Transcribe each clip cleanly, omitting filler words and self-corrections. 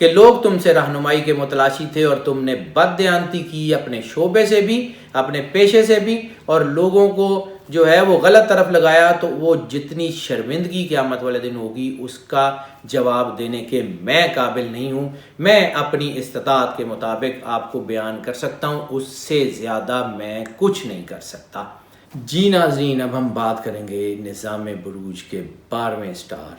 کہ لوگ تم سے رہنمائی کے متلاشی تھے اور تم نے بددیانتی کی اپنے شعبے سے بھی، اپنے پیشے سے بھی، اور لوگوں کو جو ہے وہ غلط طرف لگایا، تو وہ جتنی شرمندگی قیامت والے دن ہوگی اس کا جواب دینے کے میں قابل نہیں ہوں۔ میں اپنی استطاعت کے مطابق آپ کو بیان کر سکتا ہوں، اس سے زیادہ میں کچھ نہیں کر سکتا۔ جی ناظرین، اب ہم بات کریں گے نظام بروج کے 12ویں سٹار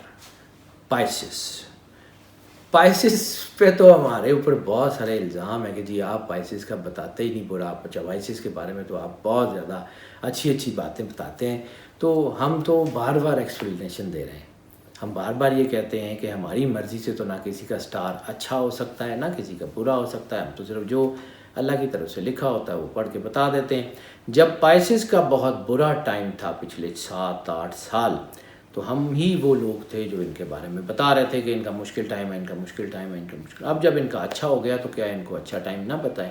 پائسس پہ تو ہمارے اوپر بہت سارے الزام ہیں کہ جی آپ پائسس کا بتاتے ہی نہیں برا، آپ پائسس کے بارے میں تو آپ بہت زیادہ اچھی باتیں بتاتے ہیں۔ تو ہم تو بار بار ایکسپلینیشن دے رہے ہیں، ہم بار بار یہ کہتے ہیں کہ ہماری مرضی سے تو نہ کسی کا سٹار اچھا ہو سکتا ہے نہ کسی کا برا ہو سکتا ہے، ہم تو صرف جو اللہ کی طرف سے لکھا ہوتا ہے وہ پڑھ کے بتا دیتے ہیں۔ جب پائسس کا بہت برا ٹائم تھا پچھلے 7-8 سال، تو ہم ہی وہ لوگ تھے جو ان کے بارے میں بتا رہے تھے کہ ان کا مشکل ٹائم ہے، ان کا مشکل ٹائم ہے، ان کا مشکل۔ اب جب ان کا اچھا ہو گیا تو کیا ان کو اچھا ٹائم نہ بتائیں؟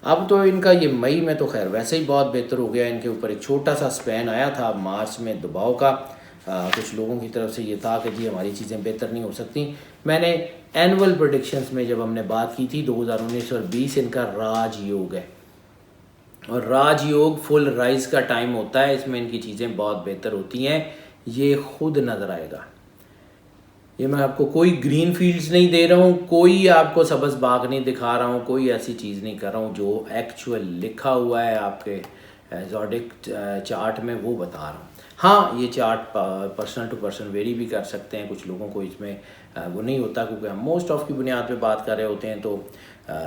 اب تو ان کا یہ مئی میں تو خیر ویسے ہی بہت بہتر ہو گیا، ان کے اوپر ایک چھوٹا سا سپین آیا تھا مارچ میں دباؤ کا، کچھ لوگوں کی طرف سے یہ تھا کہ جی ہماری چیزیں بہتر نہیں ہو سکتی۔ میں نے اینول پریڈکشنز میں جب ہم نے بات کی تھی 2019 اور 20 ان کا راج یوگ ہے، اور راج یوگ فل رائز کا ٹائم ہوتا ہے، اس میں ان کی چیزیں بہت بہتر ہوتی ہیں، یہ خود نظر آئے گا۔ یہ میں آپ کو کوئی گرین فیلڈز نہیں دے رہا ہوں، کوئی آپ کو سبز باغ نہیں دکھا رہا ہوں، کوئی ایسی چیز نہیں کر رہا ہوں، جو ایکچول لکھا ہوا ہے آپ کے زوڈک چارٹ میں وہ بتا رہا ہوں۔ ہاں یہ chart person to person vary بھی کر سکتے ہیں، کچھ لوگوں کو اس میں وہ نہیں ہوتا، کیونکہ ہم موسٹ آف کی بنیاد پہ بات کر رہے ہوتے ہیں، تو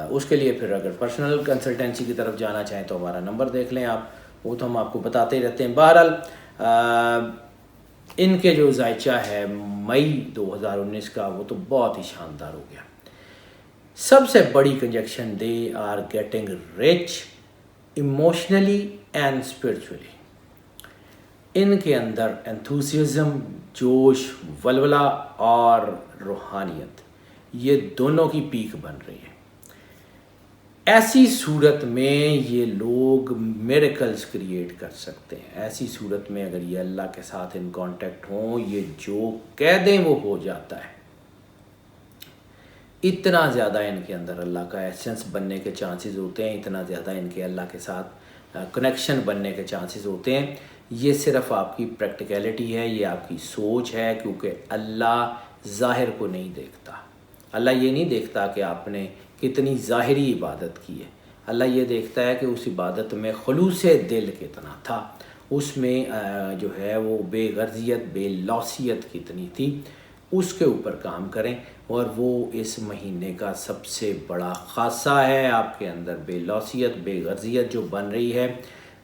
اس کے لیے پھر اگر پرسنل کنسلٹنسی کی طرف جانا چاہیں تو ہمارا نمبر دیکھ لیں آپ، وہ تو ہم آپ کو بتاتے ہی رہتے ہیں۔ بہرحال ان کے جو ذائچہ ہے مئی 2019 کا وہ تو بہت ہی شاندار ہو گیا۔ سب سے بڑی conjunction, they are getting rich emotionally and spiritually. ان کے اندر انتھوسیزم، جوش، ولولہ اور روحانیت، یہ دونوں کی پیک بن رہی ہے۔ ایسی صورت میں یہ لوگ میریکلز کریٹ کر سکتے ہیں، ایسی صورت میں اگر یہ اللہ کے ساتھ ان کانٹیکٹ ہوں، یہ جو کہہ دیں وہ ہو جاتا ہے۔ اتنا زیادہ ان کے اندر اللہ کا ایسنس بننے کے چانسز ہوتے ہیں، اتنا زیادہ ان کے اللہ کے ساتھ کنیکشن بننے کے چانسز ہوتے ہیں۔ یہ صرف آپ کی پریکٹیکلٹی ہے، یہ آپ کی سوچ ہے، کیونکہ اللہ ظاہر کو نہیں دیکھتا۔ اللہ یہ نہیں دیکھتا کہ آپ نے کتنی ظاہری عبادت کی ہے، اللہ یہ دیکھتا ہے کہ اس عبادت میں خلوص دل کتنا تھا، اس میں جو ہے وہ بے غرضیت، بے لوثیت کتنی تھی۔ اس کے اوپر کام کریں، اور وہ اس مہینے کا سب سے بڑا خاصہ ہے۔ آپ کے اندر بے لوثیت، بے غرضیت جو بن رہی ہے،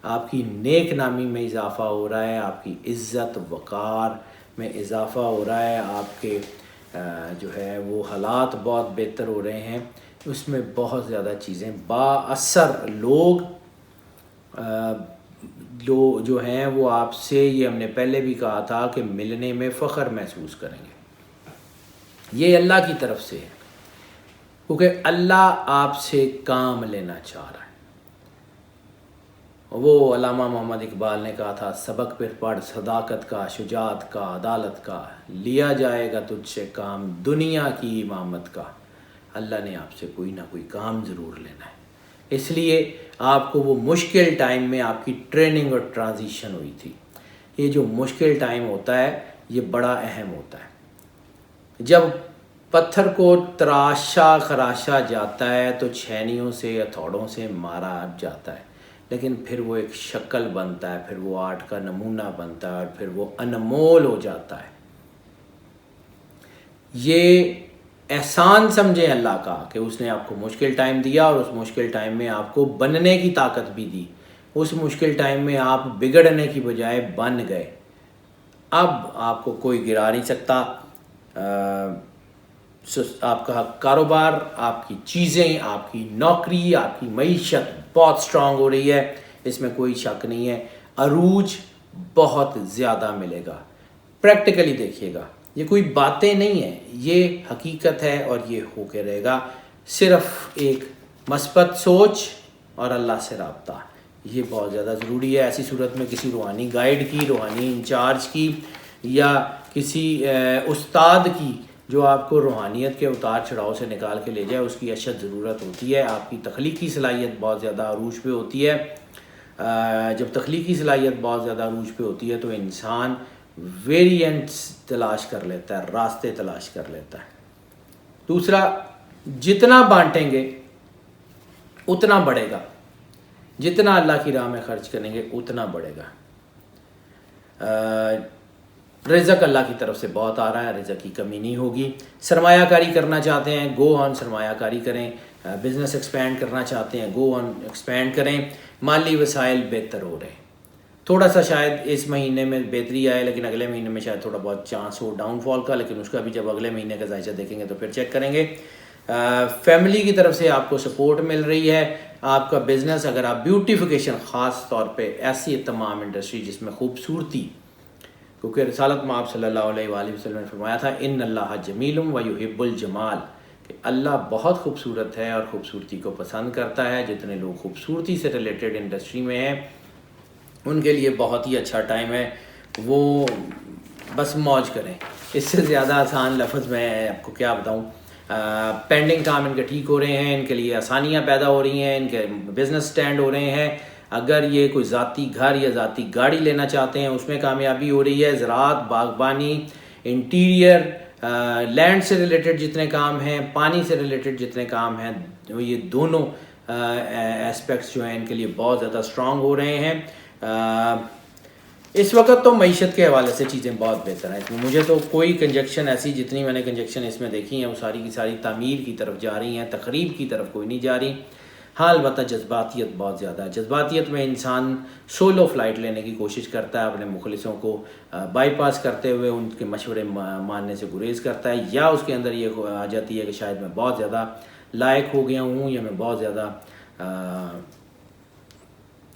آپ کی نیک نامی میں اضافہ ہو رہا ہے، آپ کی عزت وقار میں اضافہ ہو رہا ہے، آپ کے جو ہے وہ حالات بہت بہتر ہو رہے ہیں، اس میں بہت زیادہ چیزیں با اثر لوگ جو ہیں وہ آپ سے، یہ ہم نے پہلے بھی کہا تھا کہ ملنے میں فخر محسوس کریں گے۔ یہ اللہ کی طرف سے ہے، کیونکہ اللہ آپ سے کام لینا چاہ رہا ہے۔ وہ علامہ محمد اقبال نے کہا تھا، سبق پھر پڑھ صداقت کا، شجاعت کا، عدالت کا، لیا جائے گا تجھ سے کام دنیا کی امامت کا۔ اللہ نے آپ سے کوئی نہ کوئی کام ضرور لینا ہے، اس لیے آپ کو وہ مشکل ٹائم میں آپ کی ٹریننگ اور ٹرانزیشن ہوئی تھی۔ یہ جو مشکل ٹائم ہوتا ہے یہ بڑا اہم ہوتا ہے۔ جب پتھر کو تراشا خراشا جاتا ہے تو چھینیوں سے ہتھوڑوں سے مارا جاتا ہے، لیکن پھر وہ ایک شکل بنتا ہے، پھر وہ آرٹ کا نمونہ بنتا ہے، اور پھر وہ انمول ہو جاتا ہے۔ یہ احسان سمجھیں اللہ کا کہ اس نے آپ کو مشکل ٹائم دیا، اور اس مشکل ٹائم میں آپ کو بننے کی طاقت بھی دی۔ اس مشکل ٹائم میں آپ بگڑنے کی بجائے بن گئے۔ اب آپ کو کوئی گرا نہیں سکتا۔ آپ کا کاروبار، آپ کی چیزیں، آپ کی نوکری، آپ کی معیشت بہت سٹرانگ ہو رہی ہے، اس میں کوئی شک نہیں ہے۔ عروج بہت زیادہ ملے گا۔ پریکٹیکلی دیکھیے گا، یہ کوئی باتیں نہیں ہیں، یہ حقیقت ہے، اور یہ ہو کے رہے گا۔ صرف ایک مثبت سوچ اور اللہ سے رابطہ، یہ بہت زیادہ ضروری ہے۔ ایسی صورت میں کسی روحانی گائیڈ کی، روحانی انچارج کی، یا کسی استاد کی جو آپ کو روحانیت کے اتار چڑھاؤ سے نکال کے لے جائے، اس کی اشد ضرورت ہوتی ہے۔ آپ کی تخلیقی صلاحیت بہت زیادہ عروج پہ ہوتی ہے۔ جب تخلیقی صلاحیت بہت زیادہ عروج پہ ہوتی ہے تو انسان ویریئنٹس تلاش کر لیتا ہے، راستے تلاش کر لیتا ہے۔ دوسرا، جتنا بانٹیں گے اتنا بڑھے گا، جتنا اللہ کی راہ میں خرچ کریں گے اتنا بڑھے گا۔ رزق اللہ کی طرف سے بہت آ رہا ہے، رزق کی کمی نہیں ہوگی۔ سرمایہ کاری کرنا چاہتے ہیں، گو آن سرمایہ کاری کریں۔ بزنس ایکسپینڈ کرنا چاہتے ہیں، گو آن ایکسپینڈ کریں۔ مالی وسائل بہتر ہو رہے ہیں، تھوڑا سا شاید اس مہینے میں بہتری آئے، لیکن اگلے مہینے میں شاید تھوڑا بہت چانس ہو ڈاؤن فال کا، لیکن اس کا بھی جب اگلے مہینے کا ذائچہ دیکھیں گے تو پھر چیک کریں گے۔ فیملی کی طرف سے آپ کو سپورٹ مل رہی ہے۔ آپ کا بزنس، اگر آپ بیوٹیفیکیشن، خاص طور پہ ایسی تمام انڈسٹری جس میں خوبصورتی، کیونکہ رسالت مآب صلی اللہ علیہ وآلہ وسلم نے فرمایا تھا ان اللہ جمیل ویحب الجمال، کہ اللہ بہت خوبصورت ہے اور خوبصورتی کو پسند کرتا ہے۔ جتنے لوگ خوبصورتی سے ریلیٹڈ انڈسٹری میں ہیں ان کے لیے بہت ہی اچھا ٹائم ہے، وہ بس موج کریں۔ اس سے زیادہ آسان لفظ میں آپ کو کیا بتاؤں۔ پینڈنگ کام ان کے ٹھیک ہو رہے ہیں، ان کے لیے آسانیاں پیدا ہو رہی ہیں، ان کے بزنس سٹینڈ ہو رہے ہیں۔ اگر یہ کوئی ذاتی گھر یا ذاتی گاڑی لینا چاہتے ہیں اس میں کامیابی ہو رہی ہے۔ زراعت، باغبانی، انٹیریئر، لینڈ سے ریلیٹڈ جتنے کام ہیں، پانی سے ریلیٹڈ جتنے کام ہیں، یہ دونوں ایسپیکٹس جو ہیں ان کے لیے بہت زیادہ اسٹرانگ ہو رہے ہیں۔ اس وقت تو معیشت کے حوالے سے چیزیں بہت بہتر ہیں۔ مجھے تو کوئی کنجکشن ایسی، جتنی میں نے کنجکشن اس میں دیکھی ہیں وہ ساری کی ساری تعمیر کی طرف جا رہی ہیں، تخریب کی طرف کوئی نہیں جا رہی۔ ہاں البتہ جذباتیت بہت زیادہ ہے۔ جذباتیت میں انسان سولو فلائٹ لینے کی کوشش کرتا ہے، اپنے مخلصوں کو بائی پاس کرتے ہوئے ان کے مشورے ماننے سے گریز کرتا ہے، یا اس کے اندر یہ آ جاتی ہے کہ شاید میں بہت زیادہ لائق ہو گیا ہوں، یا میں بہت زیادہ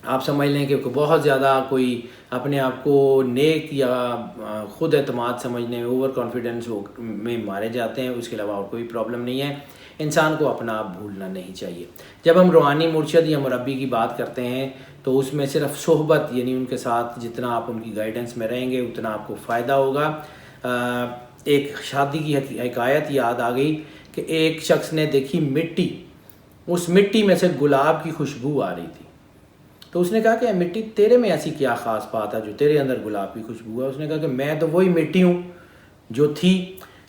آپ سمجھ لیں کہ بہت زیادہ کوئی اپنے آپ کو نیک یا خود اعتماد سمجھنے میں، اوور کانفیڈنس میں مارے جاتے ہیں۔ اس کے علاوہ اور کوئی پرابلم نہیں ہے۔ انسان کو اپنا آپ بھولنا نہیں چاہیے۔ جب ہم روحانی مرشد یا مربی کی بات کرتے ہیں تو اس میں صرف صحبت، یعنی ان کے ساتھ جتنا آپ ان کی گائیڈنس میں رہیں گے اتنا آپ کو فائدہ ہوگا۔ ایک شادی کی حکایت یاد آ گئی کہ ایک شخص نے دیکھی مٹی، اس مٹی میں سے گلاب کی خوشبو آ رہی تھی، تو اس نے کہا کہ مٹی تیرے میں ایسی کیا خاص بات ہے جو تیرے اندر گلاب کی خوشبو ہے؟ اس نے کہا کہ میں تو وہی مٹی ہوں جو تھی،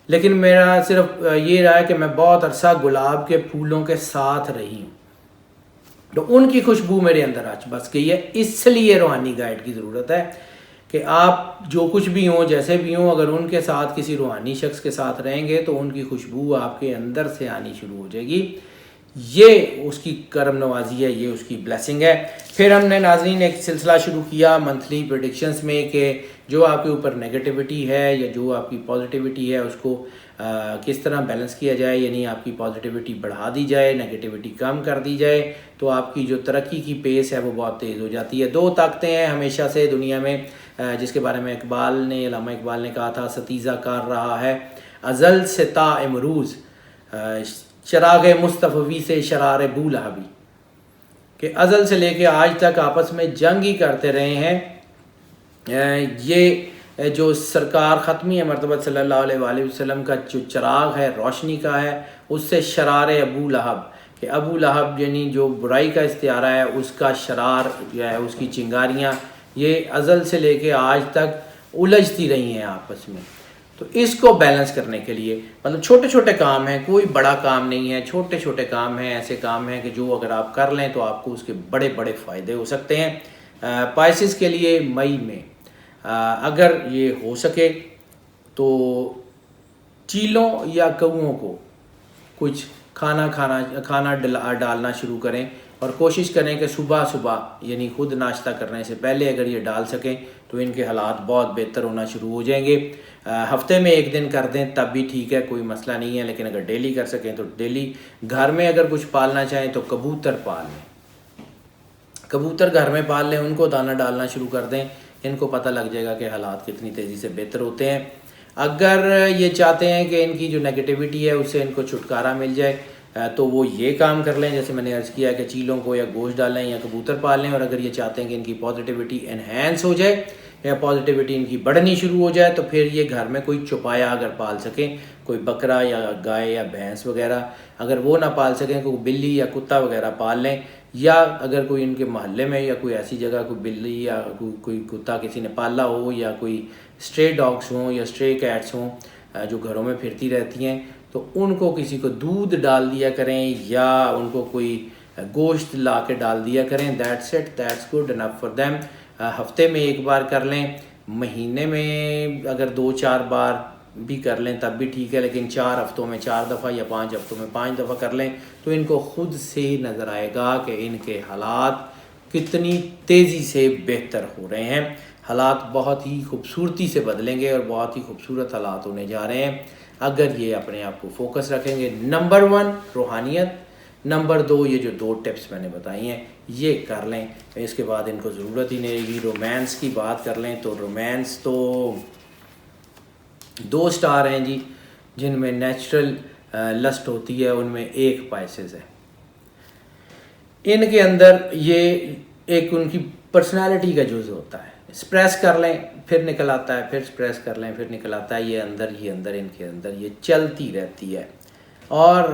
لیکن میرا صرف یہ رہا ہے کہ میں بہت عرصہ گلاب کے پھولوں کے ساتھ رہی ہوں، تو ان کی خوشبو میرے اندر آج بس گئی ہے۔ اس لیے روحانی گائیڈ کی ضرورت ہے کہ آپ جو کچھ بھی ہوں، جیسے بھی ہوں، اگر ان کے ساتھ کسی روحانی شخص کے ساتھ رہیں گے تو ان کی خوشبو آپ کے اندر سے آنی شروع ہو جائے گی۔ یہ اس کی کرم نوازی ہے، یہ اس کی بلیسنگ ہے۔ پھر ہم نے ناظرین ایک سلسلہ شروع کیا منتھلی پریڈکشنز میں کہ جو آپ کے اوپر نیگیٹیوٹی ہے یا جو آپ کی پازیٹیوٹی ہے اس کو کس طرح بیلنس کیا جائے، یعنی آپ کی پازیٹیوٹی بڑھا دی جائے، نیگیٹیوٹی کم کر دی جائے، تو آپ کی جو ترقی کی پیس ہے وہ بہت تیز ہو جاتی ہے۔ دو طاقتیں ہیں ہمیشہ سے دنیا میں، جس کے بارے میں علامہ اقبال نے کہا تھا، ستیزہ کار رہا ہے ازل سے تا امروز، چراغ مصطفی سے شرار بولہبی، کہ ازل سے لے کے آج تک آپس میں جنگ ہی کرتے رہے ہیں۔ یہ جو سرکار ختمی مرتبہ صلی اللہ علیہ وآلہ وسلم کا جو چراغ ہے روشنی کا ہے، اس سے شرار ابو لہب، کہ ابو لہب یعنی جو برائی کا استعارہ ہے، اس کا شرار جو ہے، اس کی چنگاریاں یہ ازل سے لے کے آج تک الجھتی رہی ہیں آپس میں۔ تو اس کو بیلنس کرنے کے لیے مطلب چھوٹے چھوٹے کام ہیں، کوئی بڑا کام نہیں ہے، چھوٹے چھوٹے کام ہیں، ایسے کام ہیں کہ جو اگر آپ کر لیں تو آپ کو اس کے بڑے بڑے فائدے ہو سکتے ہیں۔ پائسس کے لیے مئی میں اگر یہ ہو سکے تو چیلوں یا کوؤں کو کچھ کھانا ڈالنا شروع کریں، اور کوشش کریں کہ صبح صبح یعنی خود ناشتہ کرنے سے پہلے اگر یہ ڈال سکیں تو ان کے حالات بہت بہتر ہونا شروع ہو جائیں گے۔ ہفتے میں ایک دن کر دیں تب بھی ٹھیک ہے، کوئی مسئلہ نہیں ہے، لیکن اگر ڈیلی کر سکیں تو ڈیلی۔ گھر میں اگر کچھ پالنا چاہیں تو کبوتر پال لیں، کبوتر گھر میں پال لیں، ان کو دانہ ڈالنا شروع کر دیں، ان کو پتہ لگ جائے گا کہ حالات کتنی تیزی سے بہتر ہوتے ہیں۔ اگر یہ چاہتے ہیں کہ ان کی جو نیگیٹیوٹی ہے اس سے ان کو چھٹکارا مل جائے تو وہ یہ کام کر لیں جیسے میں نے عرض کیا کہ چیلوں کو یا گوشت ڈالیں یا کبوتر پال لیں، اور اگر یہ چاہتے ہیں کہ ان کی پازیٹیوٹی انہینس ہو جائے یا پازیٹیوٹی ان کی بڑھنی شروع ہو جائے تو پھر یہ گھر میں کوئی چوپایا اگر پال سکیں، کوئی بکرا یا گائے یا بھینس وغیرہ، اگر وہ نہ پال سکیں کوئی بلی یا کتا وغیرہ پال لیں، یا اگر کوئی ان کے محلے میں یا کوئی ایسی جگہ کوئی بلی یا کوئی کتا کسی نے پالا ہو، یا کوئی اسٹرے ڈاگس ہوں یا اسٹرے کیٹس ہوں جو گھروں میں پھرتی رہتی ہیں، تو ان کو کسی کو دودھ ڈال دیا کریں یا ان کو کوئی گوشت لا کے ڈال دیا کریں. That's it, that's good enough for them. ہفتے میں ایک بار کر لیں، مہینے میں اگر 2-4 بار بھی کر لیں تب بھی ٹھیک ہے، لیکن 4 ہفتوں میں 4 دفعہ یا 5 ہفتوں میں 5 دفعہ کر لیں تو ان کو خود سے نظر آئے گا کہ ان کے حالات کتنی تیزی سے بہتر ہو رہے ہیں. حالات بہت ہی خوبصورتی سے بدلیں گے اور بہت ہی خوبصورت حالات ہونے جا رہے ہیں اگر یہ اپنے آپ کو فوکس رکھیں گے. نمبر 1 روحانیت، نمبر 2 یہ جو 2 ٹپس میں نے بتائی ہیں یہ کر لیں. اس کے بعد ان کو ضرورت ہی نہیں رہے گی. رومانس کی بات کر لیں تو رومانس تو 2 سٹار ہیں جی جن میں نیچرل لسٹ ہوتی ہے، ان میں ایک پائسز ہے. ان کے اندر یہ ایک ان کی پرسنالٹی کا جز ہوتا ہے. سپریس کر لیں پھر نکل آتا ہے، پھر سپریس کر لیں پھر نکل آتا ہے. یہ اندر ان کے اندر یہ چلتی رہتی ہے. اور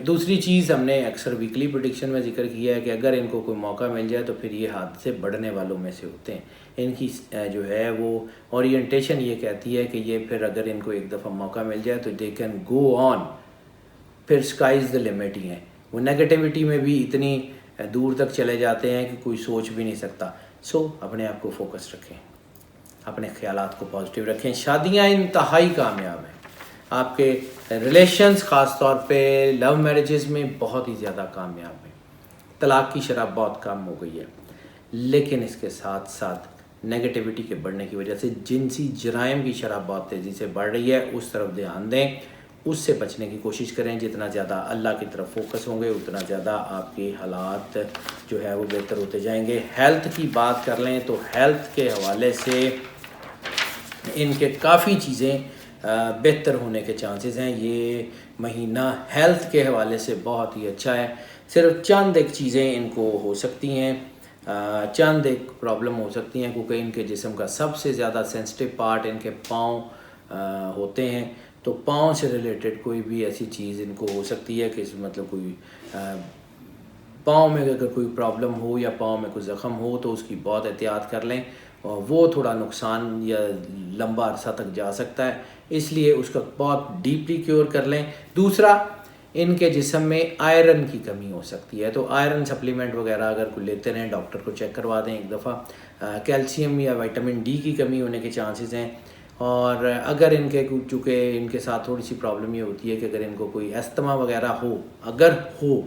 دوسری چیز ہم نے اکثر ویکلی پریڈکشن میں ذکر کیا ہے کہ اگر ان کو کوئی موقع مل جائے تو پھر یہ ہاتھ سے بڑھنے والوں میں سے ہوتے ہیں. ان کی جو ہے وہ اورینٹیشن یہ کہتی ہے کہ یہ پھر اگر ان کو ایک دفعہ موقع مل جائے تو دے کین گو آن، پھر اسکائز دا لمٹ ہی ہیں. وہ نیگیٹیوٹی میں بھی اتنی دور تک چلے جاتے ہیں کہ کوئی سوچ بھی نہیں سکتا. سو اپنے آپ کو فوکس رکھیں، اپنے خیالات کو پازیٹیو رکھیں. شادیاں انتہائی کامیاب ہیں. آپ کے ریلیشنز خاص طور پہ لو میرجز میں بہت ہی زیادہ کامیاب ہیں. طلاق کی شرح بہت کم ہو گئی ہے، لیکن اس کے ساتھ ساتھ نیگیٹیوٹی کے بڑھنے کی وجہ سے جنسی جرائم کی شرح بہت تیزی سے بڑھ رہی ہے. اس طرف دھیان دیں، اس سے بچنے کی کوشش کریں. جتنا زیادہ اللہ کی طرف فوکس ہوں گے اتنا زیادہ آپ کے حالات جو ہے وہ بہتر ہوتے جائیں گے. ہیلتھ کی بات کر لیں تو ہیلتھ کے حوالے سے ان کے کافی چیزیں بہتر ہونے کے چانسز ہیں. یہ مہینہ ہیلتھ کے حوالے سے بہت ہی اچھا ہے. صرف چند ایک چیزیں ان کو ہو سکتی ہیں، چند ایک پرابلم ہو سکتی ہیں کیونکہ ان کے جسم کا سب سے زیادہ سینسٹیو پارٹ ان کے پاؤں ہوتے ہیں. تو پاؤں سے ریلیٹڈ کوئی بھی ایسی چیز ان کو ہو سکتی ہے کہ مطلب کوئی پاؤں میں اگر کوئی پرابلم ہو یا پاؤں میں کوئی زخم ہو تو اس کی بہت احتیاط کر لیں. وہ تھوڑا نقصان یا لمبا عرصہ تک جا سکتا ہے، اس لیے اس کا بہت ڈیپلی کیور کر لیں. دوسرا، ان کے جسم میں آئرن کی کمی ہو سکتی ہے، تو آئرن سپلیمنٹ وغیرہ اگر کوئی لیتے رہیں، ڈاکٹر کو چیک کروا دیں ایک دفعہ. کیلشیم یا وٹامن ڈی کی کمی ہونے کے چانسز ہیں. اور اگر ان کے چونکہ ان کے ساتھ تھوڑی سی پرابلم یہ ہوتی ہے کہ اگر ان کو کوئی استما وغیرہ اگر ہو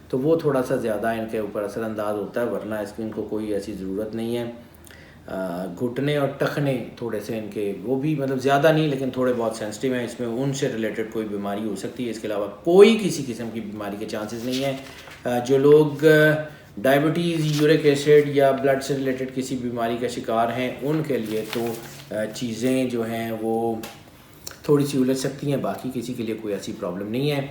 تو وہ تھوڑا سا زیادہ ان کے اوپر اثر انداز ہوتا ہے، ورنہ اس کی ان کو کوئی ایسی ضرورت نہیں ہے. گھٹنے اور ٹخنے تھوڑے سے ان کے وہ بھی مطلب زیادہ نہیں لیکن تھوڑے بہت سینسٹیو ہیں، اس میں ان سے ریلیٹڈ کوئی بیماری ہو سکتی ہے. اس کے علاوہ کوئی کسی قسم کی بیماری کے چانسز نہیں ہیں. جو لوگ ڈائبٹیز، یورک ایسڈ یا بلڈ سے ریلیٹڈ کسی بیماری کا شکار ہیں ان کے لیے تو چیزیں جو ہیں وہ تھوڑی سی الجھ سکتی ہیں، باقی کسی کے لیے کوئی ایسی پرابلم نہیں ہے.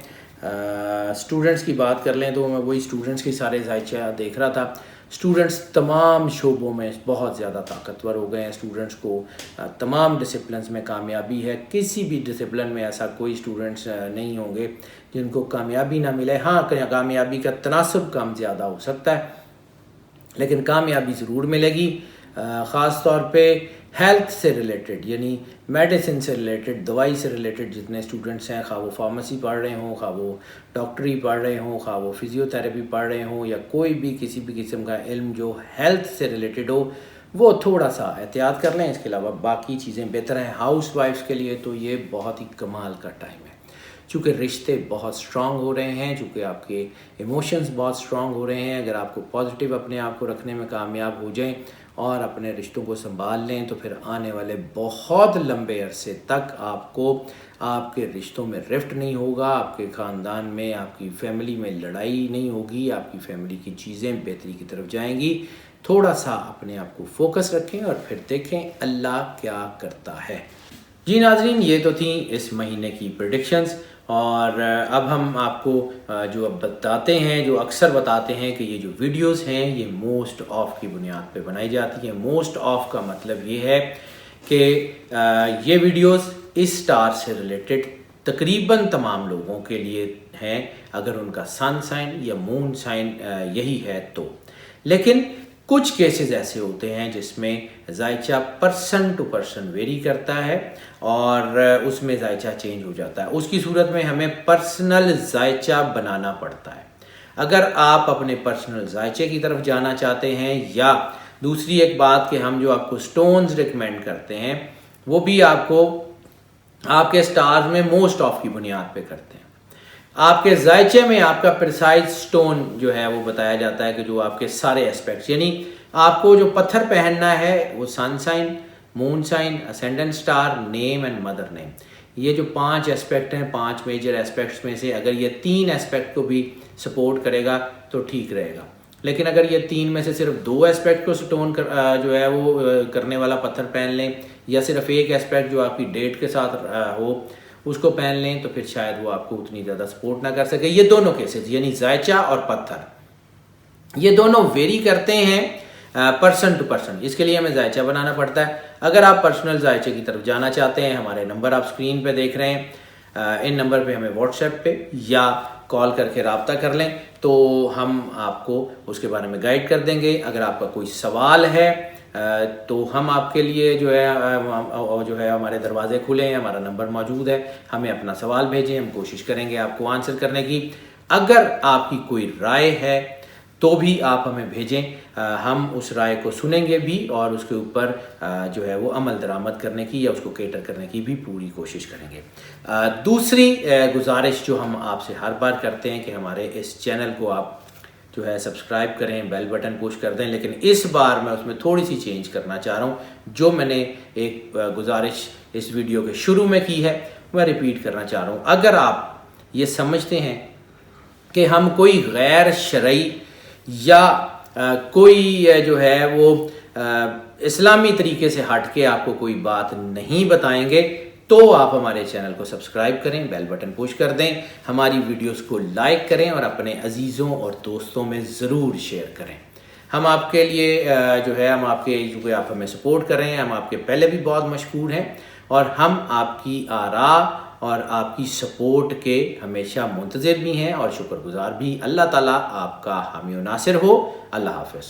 اسٹوڈنٹس کی بات کر لیں تو میں وہی اسٹوڈنٹس کے سارے ذائچہ دیکھ رہا تھا. اسٹوڈنٹس تمام شعبوں میں بہت زیادہ طاقتور ہو گئے ہیں. اسٹوڈنٹس کو تمام ڈسپلنس میں کامیابی ہے. کسی بھی ڈسپلن میں ایسا کوئی اسٹوڈنٹس نہیں ہوں گے جن کو کامیابی نہ ملے. ہاں، کامیابی کا تناسب کم زیادہ ہو سکتا ہے لیکن کامیابی ضرور ملے گی. خاص طور پہ ہیلتھ سے ریلیٹڈ یعنی میڈیسن سے ریلیٹڈ، دوائی سے ریلیٹڈ جتنے اسٹوڈنٹس ہیں، خواہ وہ فارمیسی پڑھ رہے ہوں، خواہ وہ ڈاکٹری پڑھ رہے ہوں، خواہ وہ فزیو تھراپی پڑھ رہے ہوں، یا کوئی بھی کسی بھی قسم کا علم جو ہیلتھ سے ریلیٹڈ ہو، وہ تھوڑا سا احتیاط کر لیں. اس کے علاوہ باقی چیزیں بہتر ہیں. ہاؤس وائفس کے لیے تو یہ بہت ہی کمال کا ٹائم ہے چونکہ رشتے بہت سٹرانگ ہو رہے ہیں، چونکہ آپ کے ایموشنز بہت سٹرانگ ہو رہے ہیں. اگر آپ کو پازیٹیو اپنے آپ کو رکھنے میں کامیاب ہو جائیں اور اپنے رشتوں کو سنبھال لیں تو پھر آنے والے بہت لمبے عرصے تک آپ کو آپ کے رشتوں میں رفٹ نہیں ہوگا، آپ کے خاندان میں، آپ کی فیملی میں لڑائی نہیں ہوگی، آپ کی فیملی کی چیزیں بہتری کی طرف جائیں گی. تھوڑا سا اپنے آپ کو فوکس رکھیں اور پھر دیکھیں اللہ کیا کرتا ہے. جی ناظرین، یہ تو تھیں اس مہینے کی پریڈکشنز. اور اب ہم آپ کو جو اب بتاتے ہیں، جو اکثر بتاتے ہیں کہ یہ جو ویڈیوز ہیں یہ موسٹ آف کی بنیاد پہ بنائی جاتی ہیں۔ موسٹ آف کا مطلب یہ ہے کہ یہ ویڈیوز اس سٹار سے ریلیٹڈ تقریباً تمام لوگوں کے لیے ہیں، اگر ان کا سن سائن یا مون سائن یہی ہے تو۔ لیکن کچھ کیسز ایسے ہوتے ہیں جس میں ذائچہ پرسن ٹو پرسن ویری کرتا ہے اور اس میں ذائچہ چینج ہو جاتا ہے، اس کی صورت میں ہمیں پرسنل ذائچہ بنانا پڑتا ہے۔ اگر آپ اپنے پرسنل ذائچے کی طرف جانا چاہتے ہیں، یا دوسری ایک بات کہ ہم جو آپ کو سٹونز ریکمینڈ کرتے ہیں وہ بھی آپ کو آپ کے سٹارز میں موسٹ آف کی بنیاد پہ کرتے ہیں۔ آپ کے ذائچے میں آپ کا پریسائز سٹون جو ہے وہ بتایا جاتا ہے کہ جو آپ کے سارے اسپیکٹس، یعنی آپ کو جو پتھر پہننا ہے وہ sun sign, moon sign, ascendant star, name and mother name, یہ جو 5 اسپیکٹ ہیں، 5 میجر اسپیکٹس میں سے اگر یہ 3 اسپیکٹ کو بھی سپورٹ کرے گا تو ٹھیک رہے گا۔ لیکن اگر یہ 3 میں سے صرف 2 اسپیکٹ کو سٹون جو ہے وہ کرنے والا پتھر پہن لیں، یا صرف ایک اسپیکٹ جو آپ کی ڈیٹ کے ساتھ ہو اس کو پہن لیں، تو پھر شاید وہ آپ کو اتنی زیادہ سپورٹ نہ کر سکے۔ یہ دونوں کیسز یعنی ذائچہ اور پتھر یہ دونوں ویری کرتے ہیں پرسن ٹو پرسن، اس کے لیے ہمیں ذائچہ بنانا پڑتا ہے۔ اگر آپ پرسنل ذائچے کی طرف جانا چاہتے ہیں، ہمارے نمبر آپ اسکرین پہ دیکھ رہے ہیں، ان نمبر پہ ہمیں واٹس ایپ پہ یا کال کر کے رابطہ کر لیں تو ہم آپ کو اس کے بارے میں گائیڈ کر دیں گے۔ اگر آپ کا کوئی سوال ہے تو ہم آپ کے لیے جو ہے ہمارے دروازے کھلے ہیں، ہمارا نمبر موجود ہے، ہمیں اپنا سوال بھیجیں، ہم کوشش کریں گے آپ کو آنسر کرنے کی۔ اگر آپ کی کوئی رائے ہے تو بھی آپ ہمیں بھیجیں، ہم اس رائے کو سنیں گے بھی اور اس کے اوپر جو ہے وہ عمل درآمد کرنے کی یا اس کو کیٹر کرنے کی بھی پوری کوشش کریں گے۔ دوسری گزارش جو ہم آپ سے ہر بار کرتے ہیں کہ ہمارے اس چینل کو آپ جو ہے سبسکرائب کریں، بیل بٹن پوش کر دیں، لیکن اس بار میں اس میں تھوڑی سی چینج کرنا چاہ رہا ہوں۔ جو میں نے ایک گزارش اس ویڈیو کے شروع میں کی ہے میں ریپیٹ کرنا چاہ رہا ہوں۔ اگر آپ یہ سمجھتے ہیں کہ ہم کوئی غیر شرعی یا کوئی جو ہے وہ اسلامی طریقے سے ہٹ کے آپ کو کوئی بات نہیں بتائیں گے تو آپ ہمارے چینل کو سبسکرائب کریں، بیل بٹن پوش کر دیں، ہماری ویڈیوز کو لائک کریں اور اپنے عزیزوں اور دوستوں میں ضرور شیئر کریں۔ ہم آپ کے لیے جو ہے ہم آپ کے جو آپ ہمیں سپورٹ کر رہے ہیں، ہم آپ کے پہلے بھی بہت مشکور ہیں اور ہم آپ کی آراء اور آپ کی سپورٹ کے ہمیشہ منتظر بھی ہیں اور شکر گزار بھی۔ اللہ تعالیٰ آپ کا حامی و ناصر ہو۔ اللہ حافظ۔